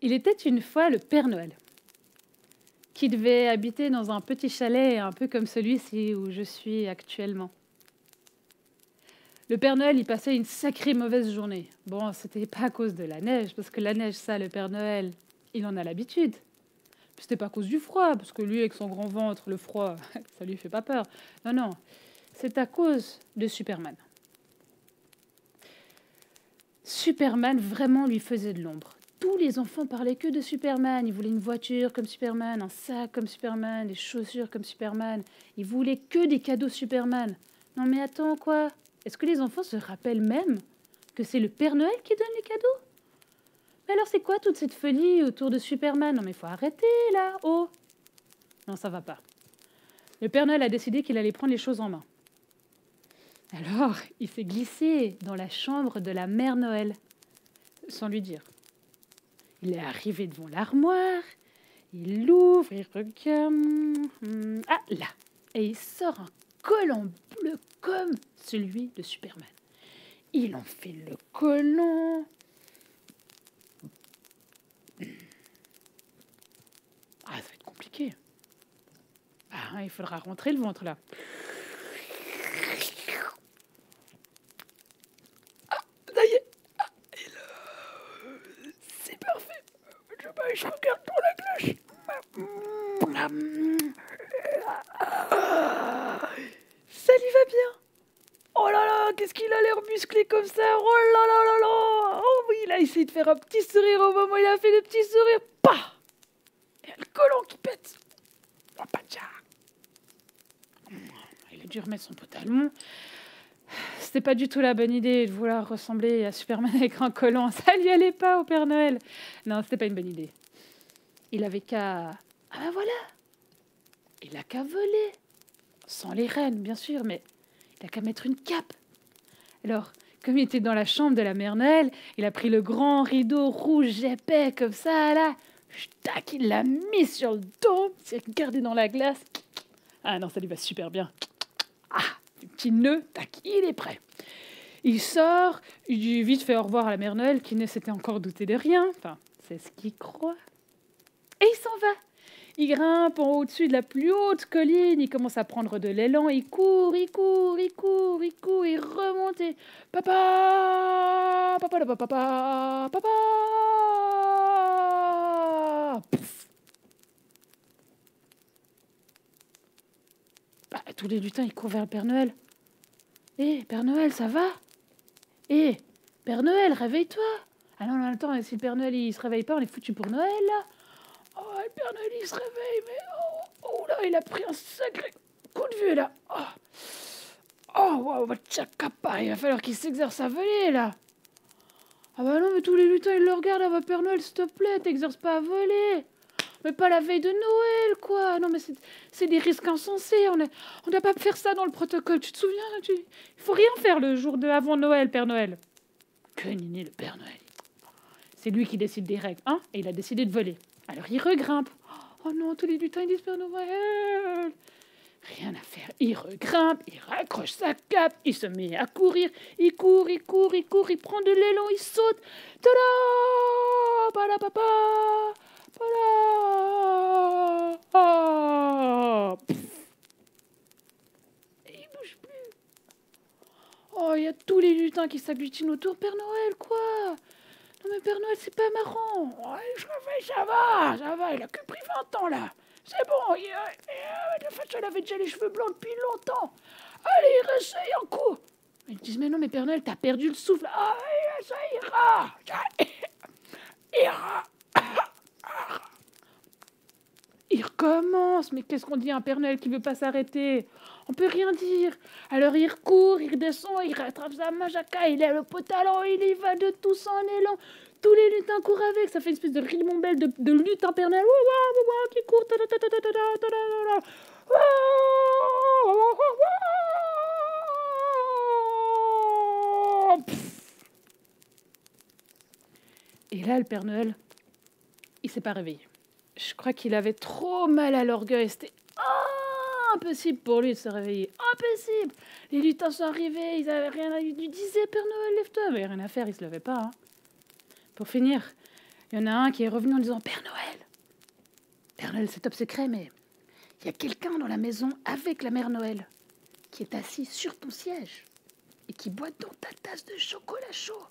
Il était une fois le Père Noël, qui devait habiter dans un petit chalet un peu comme celui-ci où je suis actuellement. Le Père Noël y passait une sacrée mauvaise journée. Bon, c'était pas à cause de la neige, parce que la neige, ça, le Père Noël, il en a l'habitude. Puis c'était pas à cause du froid, parce que lui, avec son grand ventre, le froid, ça lui fait pas peur. Non, non, c'est à cause de Superman. Superman vraiment lui faisait de l'ombre. Tous les enfants parlaient que de Superman. Ils voulaient une voiture comme Superman, un sac comme Superman, des chaussures comme Superman. Ils voulaient que des cadeaux Superman. Non mais attends, quoi? Est-ce que les enfants se rappellent même que c'est le Père Noël qui donne les cadeaux? Mais alors c'est quoi toute cette folie autour de Superman? Non mais faut arrêter là, oh! Non, ça va pas. Le Père Noël a décidé qu'il allait prendre les choses en main. Alors, il s'est glissé dans la chambre de la mère Noël, sans lui dire. Il est arrivé devant l'armoire, il l'ouvre, il regarde. Ah, là! Et il sort un collant bleu comme celui de Superman. Il en fait le collant. Ah, ça va être compliqué. Ah, il faudra rentrer le ventre, là. Ah, ça y est! C'est parfait! Je regarde pour la cloche. Ça lui va bien. Oh là là, qu'est-ce qu'il a l'air musclé comme ça. Oh là là là là. Oh oui, il a essayé de faire un petit sourire au moment où il a fait le petit sourire. Pah! Il y a le collant qui pète. Oh, pacha. Il a dû remettre son pantalon. C'était pas du tout la bonne idée de vouloir ressembler à Superman avec un collant. Ça lui allait pas au Père Noël. Non, c'était pas une bonne idée. Il avait qu'à... Ah ben voilà! Il a qu'à voler. Sans les rênes, bien sûr, mais il a qu'à mettre une cape. Alors, comme il était dans la chambre de la mère Noël, il a pris le grand rideau rouge épais comme ça, là. Tac, il l'a mis sur le dos. Il s'est regardé dans la glace. Ah non, ça lui va super bien. Ah, le petit nœud, tac, il est prêt. Il sort, il dit vite fait au revoir à la mère Noël qui ne s'était encore douté de rien. Enfin, c'est ce qu'il croit. Et il s'en va. Il grimpe en au-dessus de la plus haute colline, il commence à prendre de l'élan, il court, il court, il court, il court, il remonte et... Papa, papa, papa, papa, papa. Pouf. Bah, tous les lutins, ils courent vers le Père Noël. Hé, Père Noël, ça va? Hé, Père Noël, réveille-toi. Ah non, attends, si le Père Noël, il se réveille pas, on est foutu pour Noël, là. Oh, le Père Noël, il se réveille, mais oh là, il a pris un sacré coup de vieux, là. Oh, wow, tchakapa, il va falloir qu'il s'exerce à voler, là. Ah bah non, mais tous les lutins, ils le regardent. Ah bah, Père Noël, s'il te plaît, t'exerces pas à voler. Mais pas la veille de Noël, quoi. Non, mais c'est des risques insensés. On ne doit pas faire ça dans le protocole. Tu te souviens? Il faut rien faire le jour de avant Noël, Père Noël. Que nini, le Père Noël. C'est lui qui décide des règles, hein. Et il a décidé de voler. Alors il regrimpe. Oh non, tous les lutins, ils disent Père Noël. Rien à faire. Il regrimpe, il raccroche sa cape, il se met à courir. Il court, il court, il court, il prend de l'élan, il saute. Tada! Palapapa! Pala! Ah! Et il bouge plus. Oh, il y a tous les lutins qui s'agglutinent autour. Père Noël, quoi? Non mais Père Noël, c'est pas marrant. Ouais, je réveille, ça va, il a que pris 20 ans là. C'est bon, de toute façon, il avait déjà les cheveux blancs depuis longtemps. Allez, réessaye un coup. Ils disent, mais non, mais Père Noël, t'as perdu le souffle. Ah, ça ira. Ça ira. Il recommence. Mais qu'est-ce qu'on dit à un Père Noël qui veut pas s'arrêter? On peut rien dire. Alors il recourt, il redescend, il rattrape sa majaka, il a le potalon, il y va de tout son élan. Tous les lutins courent avec, ça fait une espèce de ribambelle de lutin Père Noël qui court. Et là, le Père Noël, il s'est pas réveillé. Je crois qu'il avait trop mal à l'orgueil. C'était impossible pour lui de se réveiller. Impossible. Les lutins sont arrivés, ils avaient rien à lui. Ils disaient Père Noël, lève-toi. Mais rien à faire, il se levait pas. Hein. Pour finir, Il y en a un qui est revenu en disant « Père Noël, c'est top secret, mais il y a quelqu'un dans la maison avec la mère Noël qui est assis sur ton siège et qui boit dans ta tasse de chocolat chaud. »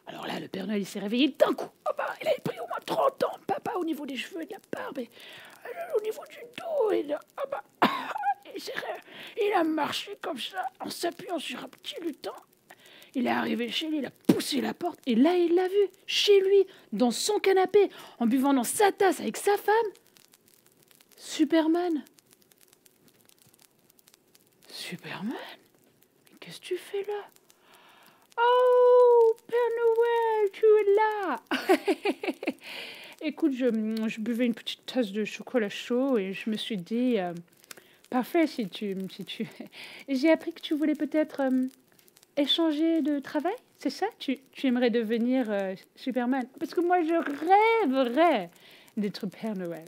Alors là, le Père Noël, il s'est réveillé d'un coup. Oh bah, il avait pris au moins 30 ans, papa, au niveau des cheveux et de la barbe, et au niveau du dos, oh bah, il a marché comme ça, en s'appuyant sur un petit lutin. Il est arrivé chez lui, il a poussé la porte, et là, il l'a vu, chez lui, dans son canapé, en buvant dans sa tasse avec sa femme. Superman. Superman? Mais qu'est-ce que tu fais là? Oh, Père Noël, tu es là. Écoute, je buvais une petite tasse de chocolat chaud et je me suis dit, parfait, si tu... J'ai appris que tu voulais peut-être échanger de travail, c'est ça? Tu aimerais devenir Superman? Parce que moi, je rêverais d'être Père Noël.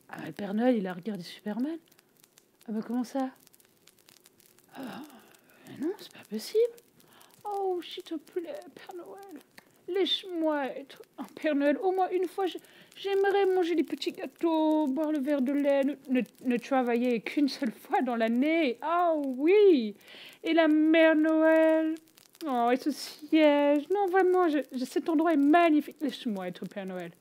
Ah, le Père Noël, il a regardé Superman. Ah bah comment ça? Mais non, c'est pas possible. Oh, s'il te plaît, Père Noël, laisse-moi être un Père Noël. Au moins une fois, j'aimerais manger des petits gâteaux, boire le verre de lait, ne travailler qu'une seule fois dans l'année. Oh oui. Et la Mère Noël. Oh, et ce siège. Non, vraiment, cet endroit est magnifique. Laisse-moi être Père Noël.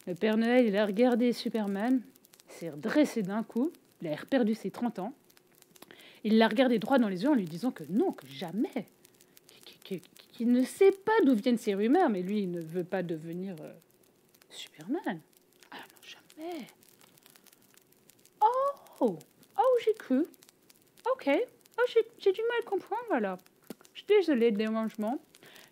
Le Père Noël, il a regardé Superman, s'est redressé d'un coup, il a perdu ses 30 ans. Il l'a regardé droit dans les yeux en lui disant que non, que jamais. Qu'il ne sait pas d'où viennent ces rumeurs, mais lui, il ne veut pas devenir Superman. Ah non, jamais. Oh, j'ai cru. Ok. Oh, j'ai du mal à comprendre, alors. Je suis désolée de dérangement.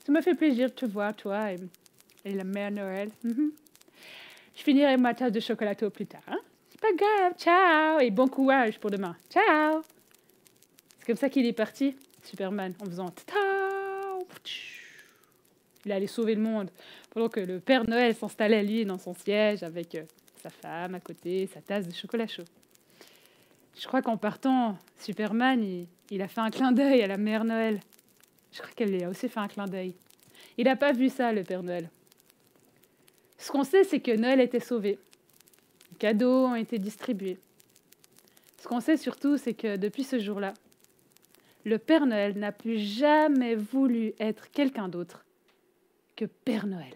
Ça m'a fait plaisir de te voir, toi et la Mère Noël. Je finirai ma tasse de chocolat plus tard. Hein? C'est pas grave. Ciao. Et bon courage pour demain. Ciao. C'est comme ça qu'il est parti, Superman, en faisant ta-ta. Il allait sauver le monde. Pendant que le Père Noël s'installait, lui, dans son siège, avec sa femme à côté, sa tasse de chocolat chaud. Je crois qu'en partant, Superman, il a fait un clin d'œil à la Mère Noël. Je crois qu'elle lui a aussi fait un clin d'œil. Il n'a pas vu ça, le Père Noël. Ce qu'on sait, c'est que Noël était sauvé. Les cadeaux ont été distribués. Ce qu'on sait surtout, c'est que depuis ce jour-là, le Père Noël n'a plus jamais voulu être quelqu'un d'autre que Père Noël.